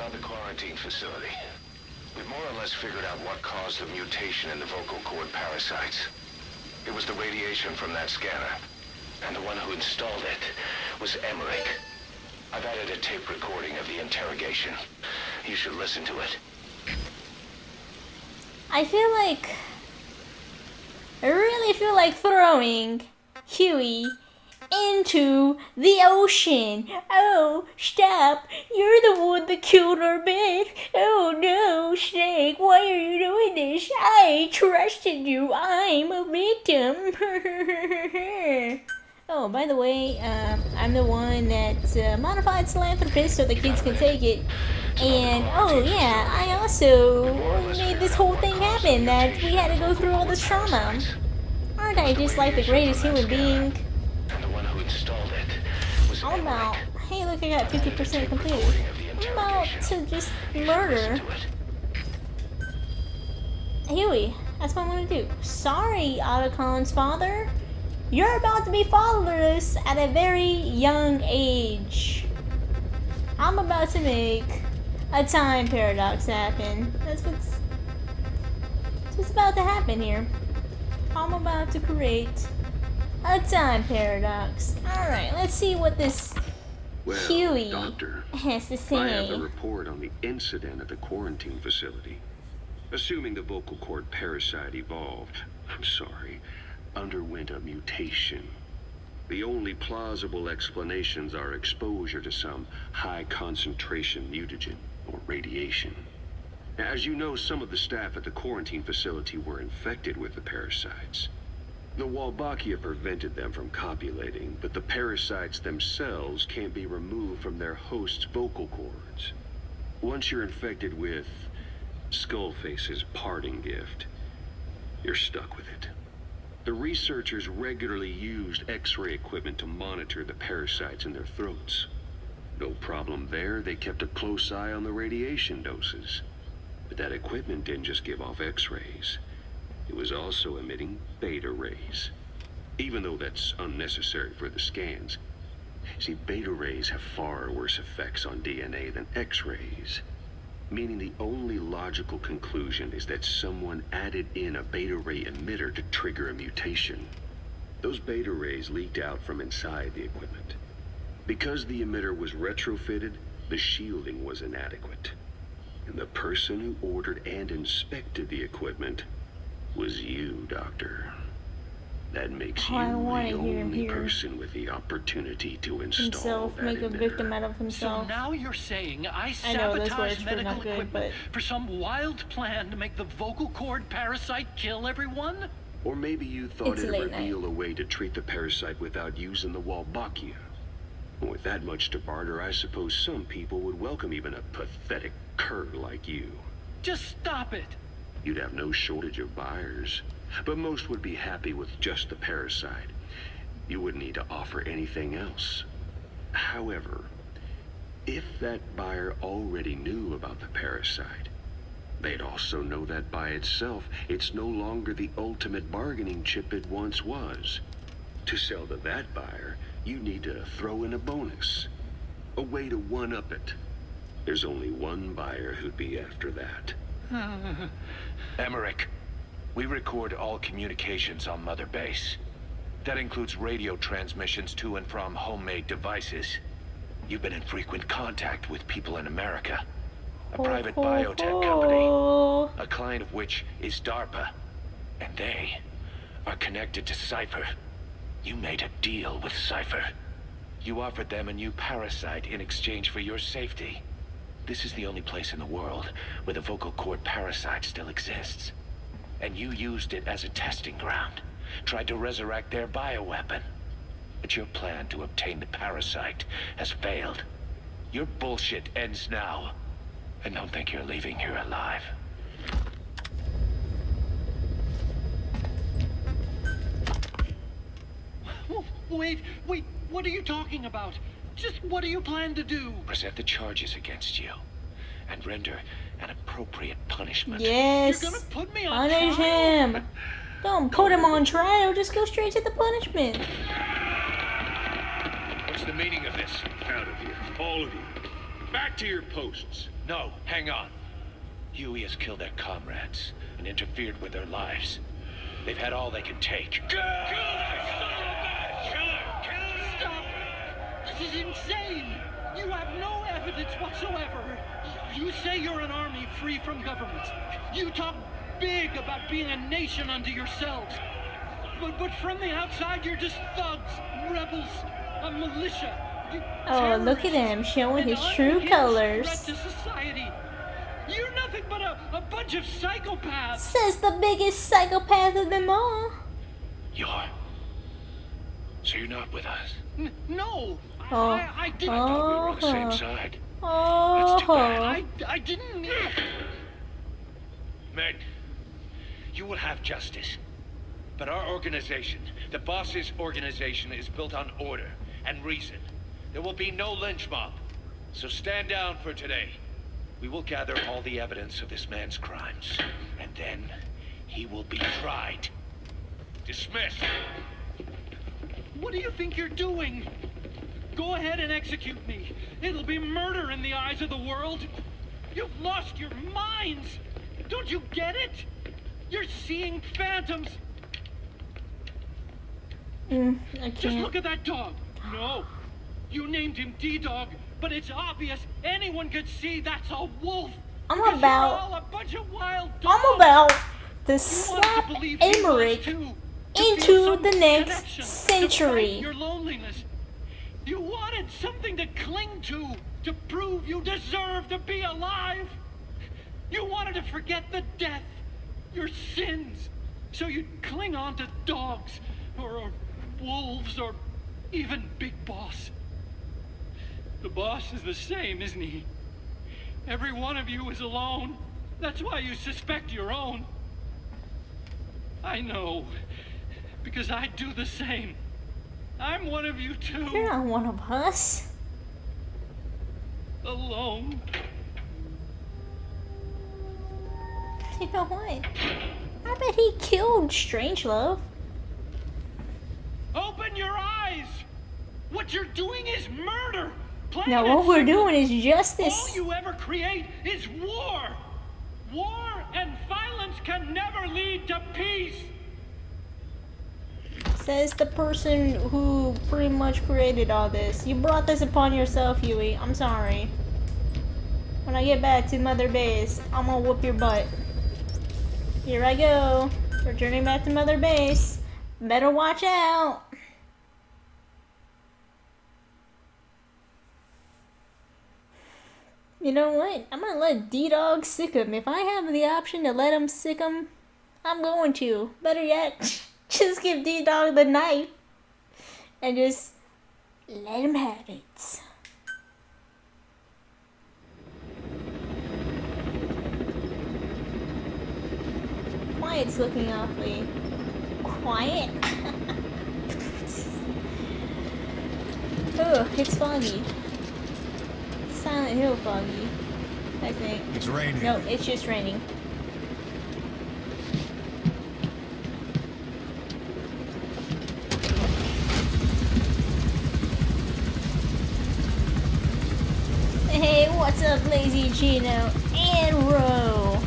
found the quarantine facility. We've more or less figured out what caused the mutation in the vocal cord parasites. It was the radiation from that scanner. And the one who installed it was Emmerich. I've added a tape recording of the interrogation. You should listen to it. I really feel like throwing Huey into the ocean. Oh, stop. You're the one that killed our man. Oh no, Snake, why are you doing this? I trusted you. I'm a victim. Oh, by the way, I'm the one that modified philanthropist so the kids can take it. And, oh yeah, I also made this whole thing happen, that we had to go through all this trauma. Aren't I just like the greatest human being? All about, hey look, I got 50% completed. I'm about to just murder Huey. That's what I'm gonna do. Sorry, Otacron's father. You're about to be fatherless at a very young age. I'm about to make a time paradox happen. That's what's about to happen here. I'm about to create a time paradox. Alright, let's see what this Huey Doctor, has to say. I have a report on the incident at the quarantine facility. Assuming the vocal cord parasite underwent a mutation. The only plausible explanations are exposure to some high concentration mutagen or radiation. As you know, some of the staff at the quarantine facility were infected with the parasites. The Wolbachia prevented them from copulating, but the parasites themselves can't be removed from their host's vocal cords. Once you're infected with Skullface's parting gift, you're stuck with it. The researchers regularly used X-ray equipment to monitor the parasites in their throats. No problem there, they kept a close eye on the radiation doses. But that equipment didn't just give off X-rays. It was also emitting beta rays. Even though that's unnecessary for the scans. See, beta rays have far worse effects on DNA than X-rays. Meaning the only logical conclusion is that someone added in a beta ray emitter to trigger a mutation. Those beta rays leaked out from inside the equipment. Because the emitter was retrofitted, the shielding was inadequate. And the person who ordered and inspected the equipment was you, Doctor. That makes you the only person with the opportunity to install that make a emitter. victim out of himself. So now you're saying I sabotage medical equipment for some wild plan to make the vocal cord parasite kill everyone? Or maybe you thought it'd reveal a way to treat the parasite without using the Wolbachia. With that much to barter, I suppose some people would welcome even a pathetic cur like you. Just stop it! You'd have no shortage of buyers, but most would be happy with just the parasite. You wouldn't need to offer anything else. However, if that buyer already knew about the parasite, they'd also know that by itself, it's no longer the ultimate bargaining chip it once was. To sell to that buyer, you need to throw in a bonus, a way to one-up it. There's only one buyer who'd be after that. Emmerich, we record all communications on Mother Base. That includes radio transmissions to and from homemade devices. You've been in frequent contact with people in America. A private biotech company, a client of which is DARPA. And they are connected to Cypher. You made a deal with Cypher. You offered them a new parasite in exchange for your safety. This is the only place in the world where the vocal cord parasite still exists. And you used it as a testing ground. Tried to resurrect their bioweapon. But your plan to obtain the parasite has failed. Your bullshit ends now. And don't think you're leaving here alive. Wait, what are you talking about? Just what do you plan to do? Present the charges against you. And render an appropriate punishment. Yes. You're gonna put me on Punish trial? him. Don't put him on trial. Just go straight to the punishment. What's the meaning of this? Out of here, all of you. Back to your posts. No, hang on. Huey has killed their comrades and interfered with their lives. They've had all they can take. Kill that son of a bitch! Kill her! Stop! This is insane! You have no evidence whatsoever. You say you're an army free from government. You talk big about being a nation unto yourselves. But from the outside, you're just thugs, rebels, a militia. Oh, look at him showing his true colors. To society. You're nothing but a bunch of psychopaths. Says the biggest psychopath of them all. So you're not with us? No. Oh. I didn't. I thought we were on the same side. Oh. That's too bad. I didn't. Men, you will have justice. But our organization, the boss's organization, is built on order and reason. There will be no lynch mob. So stand down for today. We will gather all the evidence of this man's crimes. And then he will be tried. Dismissed. What do you think you're doing? Go ahead and execute me. It'll be murder in the eyes of the world. You've lost your minds. Don't you get it? You're seeing phantoms. I can't. Just look at that dog. No. You named him D-Dog, but it's obvious anyone could see that's a wolf. I'm Because about. you're all a bunch of wild dogs. I'm about to You slap wanted to believe he was Emmerich too, to into feel some the next connection, to century. fight your loneliness. You wanted something to cling to prove you deserve to be alive. You wanted to forget the death, your sins, so you'd cling on to dogs, or wolves, or even Big Boss. The boss is the same, isn't he? Every one of you is alone. That's why you suspect your own. I know, because I do the same. I'm one of you too. You're not one of us. Alone. You know what? I bet he killed Strangelove. Open your eyes! What you're doing is murder! Plain No, and what we're simple. doing is justice. All you ever create is war! War and violence can never lead to peace! Says the person who pretty much created all this. You brought this upon yourself, Huey. I'm sorry. When I get back to Mother Base, I'm gonna whoop your butt. Here I go. Returning back to Mother Base. Better watch out. You know what? I'm gonna let D-Dog sick him. If I have the option to let him sick him, I'm going to. Better yet, just give D-Dog the knife. And just let him have it. Quiet's looking awfully quiet. Oh, it's foggy. Silent Hill foggy, I think. It's raining. No, it's just raining. Hey, what's up, Lazy Gino and Ro?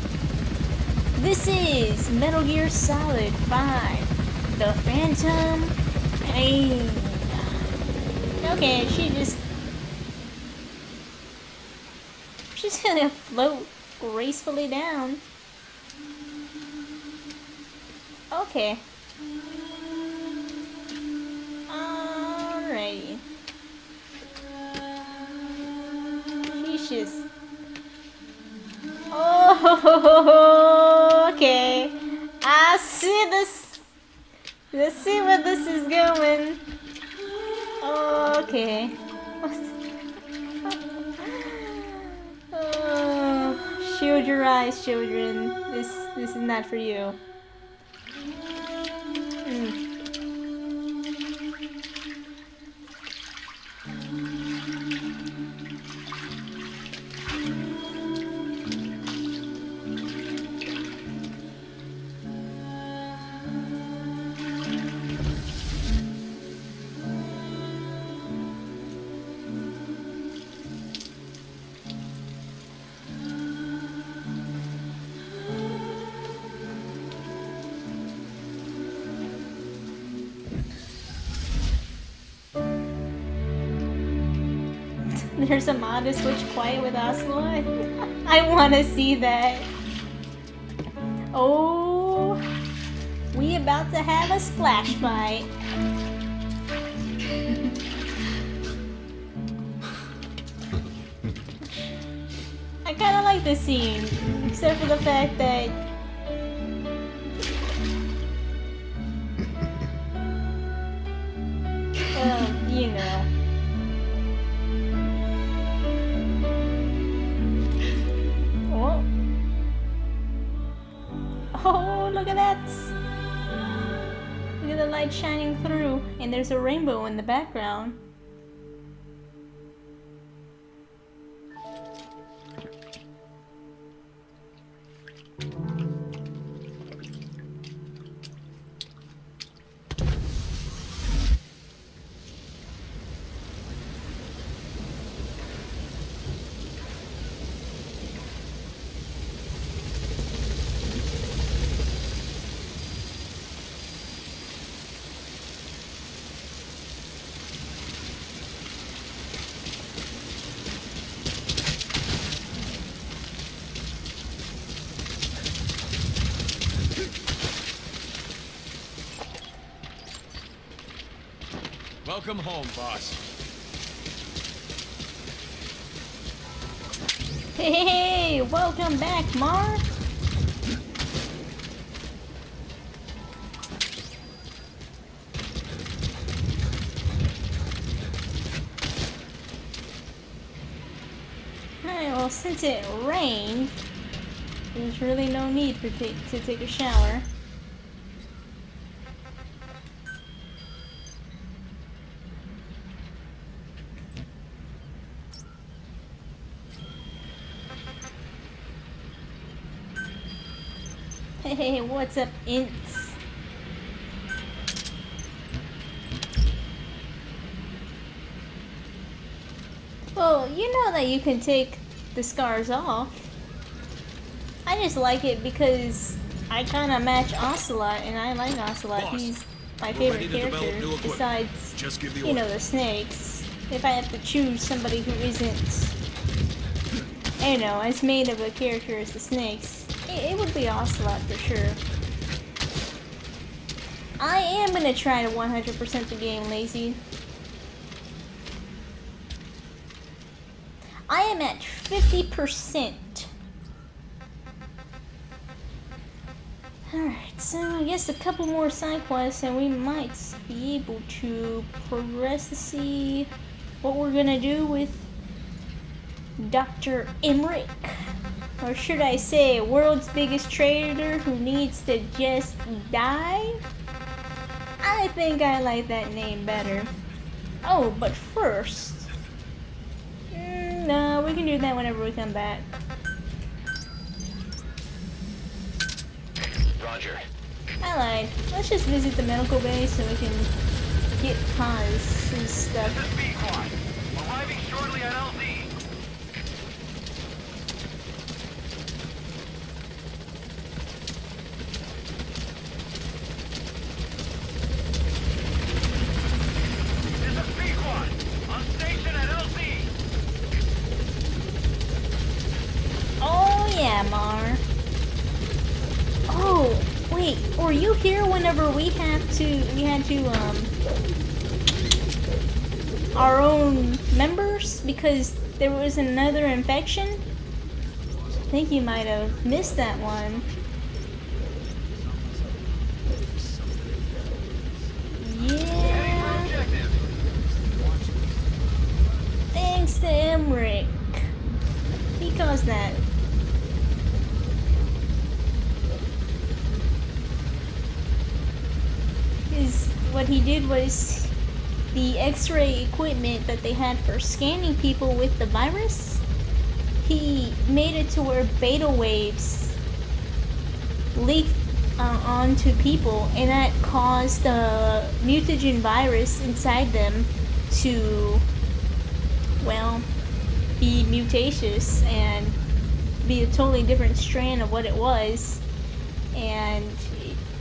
This is Metal Gear Solid 5, The Phantom Pain. Okay, she's gonna float gracefully down. Okay. Alrighty. She's just... Oh, okay. I see this. Let's see where this is going. Okay. Oh, shield your eyes, children. This is not for you. There's a mod to switch quiet with Ocelot. I want to see that. Oh, we about to have a splash fight. I kind of like this scene, except for the fact that you know. Oh. Oh, look at that. Look at the light shining through, and there's a rainbow in the background. Welcome home, boss. Hey, welcome back, Mar. Alright, well, since it rained, there's really no need to take a shower. Hey, what's up, ints? Well, you know that you can take the scars off. I just like it because I kind of match Ocelot, and I like Ocelot. Boss, He's my favorite character, besides, you know, the snakes. If I have to choose somebody who isn't, you know, as made of a character as the snakes, it would be Ocelot for sure. I am gonna try to 100% the game, Lazy. I am at 50%. Alright, so I guess a couple more side quests and we might be able to progress to see what we're gonna do with Dr. Emmerich. Or should I say, world's biggest traitor who needs to just die? I think I like that name better. Oh, but first... no, we can do that whenever we come back. Roger. I lied. Let's just visit the medical bay so we can get Paz and stuff. This is B-Quad. Arriving shortly at LZ. This is B-Quad. On station at LZ. Oh yeah, Mar. Oh, wait, were you here whenever we had to our own members? Because there was another infection? I think you might have missed that one. Yeah. Thanks to Emmerich. He caused that. What he did was the x-ray equipment that they had for scanning people with the virus, he made it to where beta waves leaked onto people, and that caused the mutagen virus inside them to, well, be mutacious and be a totally different strain of what it was, and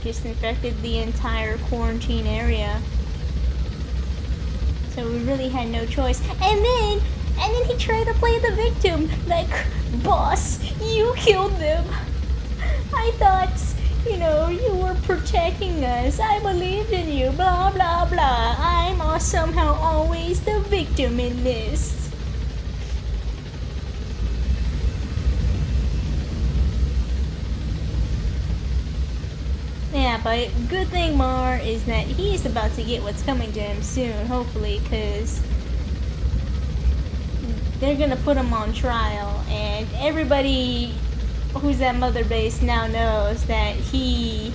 just infected the entire quarantine area. So we really had no choice. And then And then he tried to play the victim, like, boss, you killed them. I thought, you were protecting us. I believed in you, blah, blah, blah. I'm somehow always the victim in this. Yeah, but good thing, Mar, is that he's about to get what's coming to him soon, hopefully, because they're gonna put him on trial, and everybody who's at Mother Base now knows that he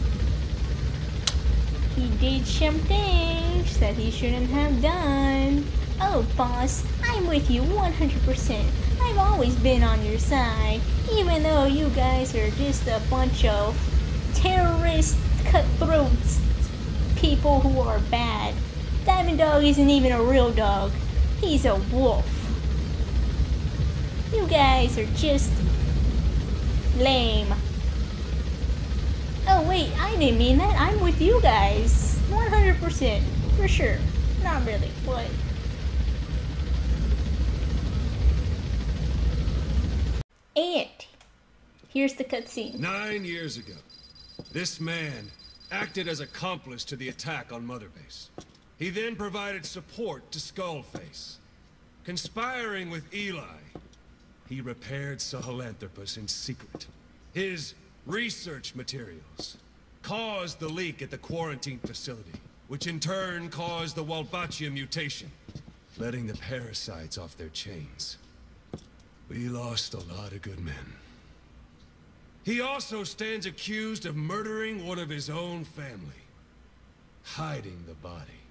did some things that he shouldn't have done. Oh, boss, I'm with you 100%. I've always been on your side, even though you guys are just a bunch of terrorist cutthroats, people who are bad. Diamond Dog isn't even a real dog. He's a wolf. You guys are just lame. Oh wait, I didn't mean that. I'm with you guys. 100%. For sure. Not really, but... And here's the cutscene. 9 years ago, this man acted as accomplice to the attack on Mother Base. He then provided support to Skullface. Conspiring with Eli, he repaired Sahelanthropus in secret. His research materials caused the leak at the quarantine facility, which in turn caused the Walbachia mutation, letting the parasites off their chains. We lost a lot of good men. He also stands accused of murdering one of his own family, hiding the body.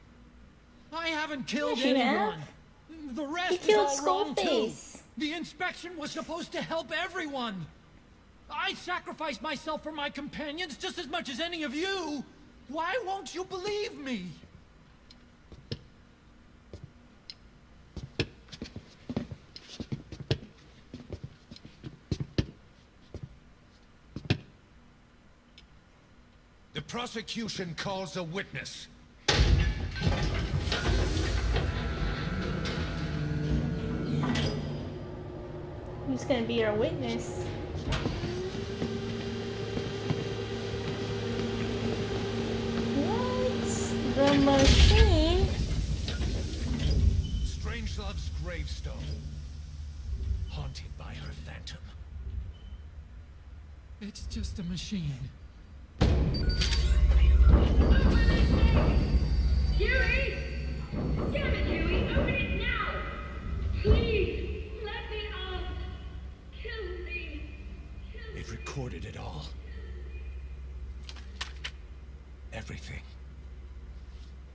I haven't killed Yes, you anyone. have. The He rest is killed all wrong too. Skullface. The inspection was supposed to help everyone. I sacrificed myself for my companions just as much as any of you. Why won't you believe me? The prosecution calls a witness. Who's gonna be our witness? What's the machine? Strangelove's gravestone, haunted by her phantom. It's just a machine. Huey! Damn it, Huey! Open it now! Please! Let me out! Kill me! Kill me! It recorded it all. Everything.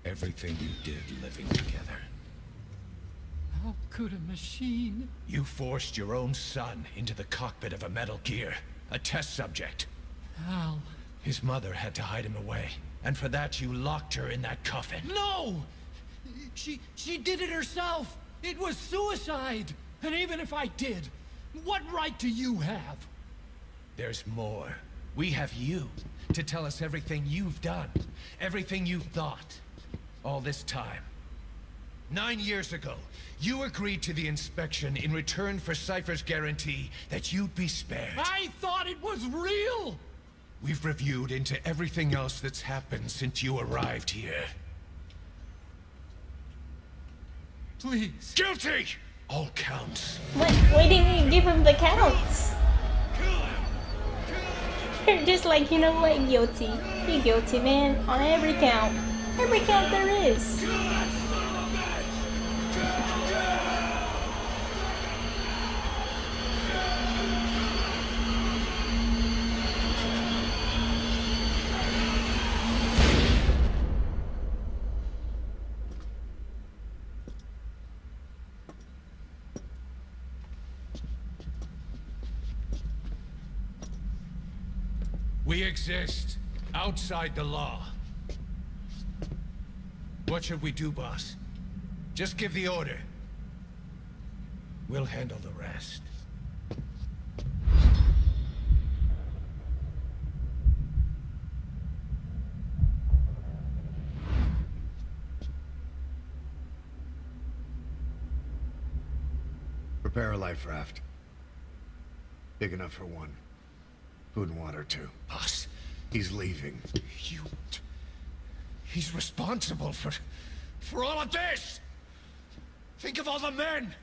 Everything you did living together. How could a machine? You forced your own son into the cockpit of a Metal Gear, a test subject. How? His mother had to hide him away, and for that you locked her in that coffin. No! She did it herself! It was suicide! And even if I did, what right do you have? There's more. We have you to tell us everything you've done, everything you've thought, all this time. 9 years ago, you agreed to the inspection in return for Cypher's guarantee that you'd be spared. I thought it was real! We've reviewed into everything else that's happened since you arrived here. Please. Guilty! All counts. What? Why didn't you give him the counts? You're just like, you know what, guilty. You're guilty, man, on every count. Every count there is. We exist outside the law. What should we do, boss? Just give the order. We'll handle the rest. Prepare a life raft. Big enough for one. Food and water, too. Boss, He's leaving. he's responsible for all of this! Think of all the men!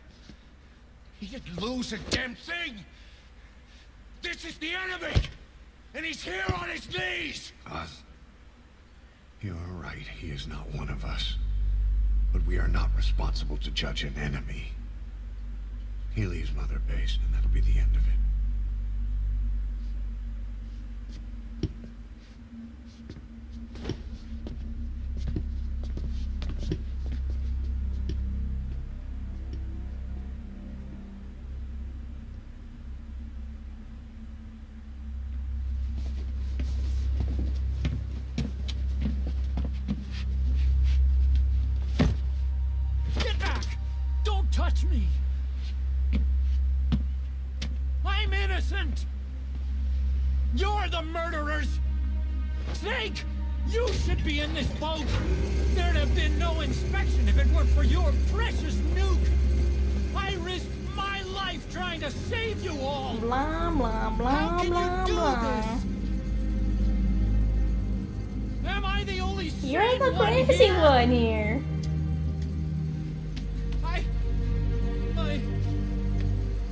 He didn't lose a damn thing! This is the enemy! And he's here on his knees! Us? You're right, he is not one of us. But we are not responsible to judge an enemy. He leaves Mother Base, and that'll be the end of it. Get back! Don't touch me! I'm innocent! You're the murderers! Snake! You should be in this boat! There'd have been no inspection if it weren't for your precious nuke! I risked my life trying to save you all! Blah, blah, blah, How can blah, you do blah. this? Am I the only You're sane the one crazy here? one here.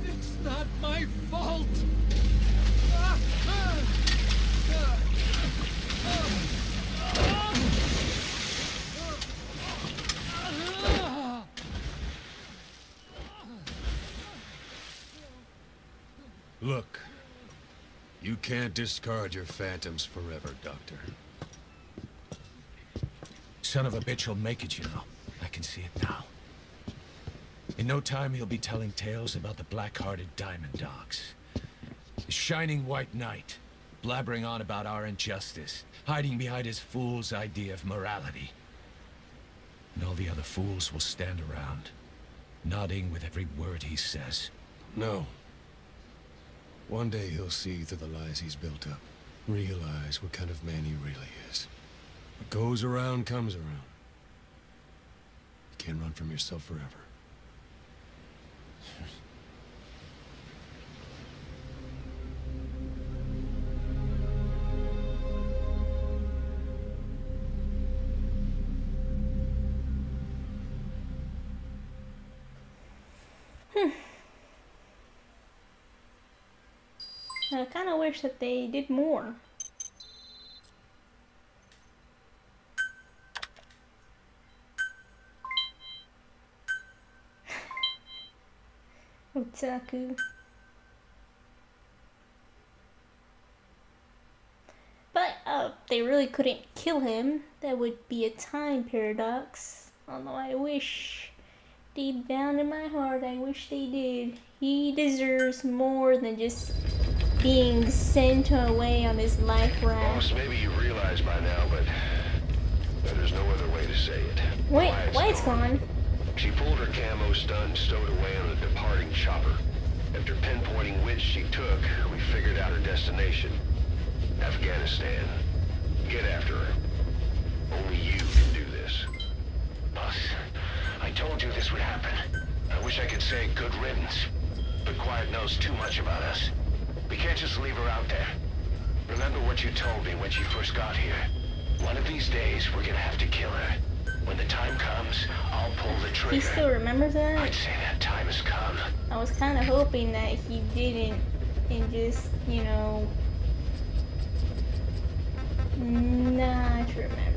It's not my fault. Look, you can't discard your phantoms forever, Doctor. Son of a bitch will make it, you know. I can see it now. In no time, he'll be telling tales about the black-hearted Diamond Dogs. The shining white knight, blabbering on about our injustice, hiding behind his fool's idea of morality. And all the other fools will stand around, nodding with every word he says. No. One day he'll see through the lies he's built up. Realize what kind of man he really is. What goes around comes around. You can't run from yourself forever. I kind of wish that they did more. Otaku. But they really couldn't kill him. That would be a time paradox. Although I wish, deep down in my heart, I wish they did. He deserves more than just being sent away on his life raft. Boss, maybe you realize by now, but there's no other way to say it. Wait, White's gone. She pulled her camo stunt stowed away on a departing chopper. After pinpointing which she took, we figured out her destination. Afghanistan. Get after her. Only you can do this. Boss, I told you this would happen. I wish I could say good riddance. But Quiet knows too much about us. We can't just leave her out there. Remember what you told me when she first got here. One of these days, we're gonna have to kill her. When the time comes, I'll pull the trigger. He still remembers that? I'd say that time has come. I was kind of hoping that he didn't and just, you know, not remember.